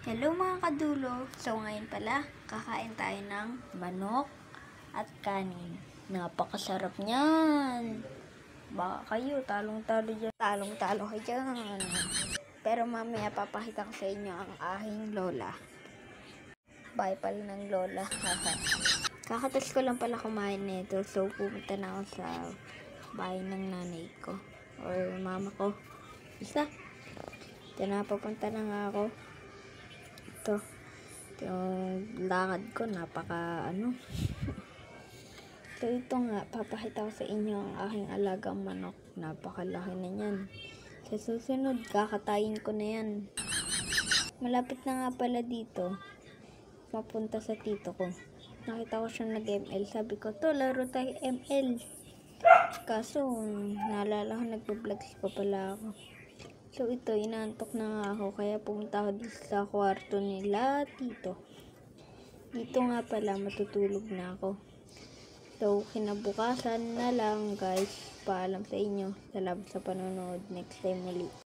Hello mga kadulo! So ngayon pala, kakain tayo ng manok at kanin. Napakasarap niyan! Baka kayo, talong-talo dyan. Talong-talo kayo dyan. Pero mamaya papakita ko sa inyo ang aking lola. Bahay pala ng lola. Kakatas ko lang pala kumain nito. So pumunta na ako sa bahay ng nanay ko. Or mama ko. Isa. Ito na, papunta na nga ako. Ito yung lakad ko, so ito nga, papakita ko sa inyo ang aking alagang manok. Napakalaki na yan. Sa susunod, kakatayin ko na yan. Malapit na nga pala dito, mapunta sa tito ko. Nakita ko siyang nag-ML. Sabi ko, to, laro tayo ML. Kaso, naalala ko, nagpa-vlogs pa pala ako. So ito, inaantok na nga ako, kaya pumunta ako dito sa kwarto nila tito. Dito nga pala, matutulog na ako. So kinabukasan na lang guys, paalam sa inyo. Salamat sa panonood, next time muli.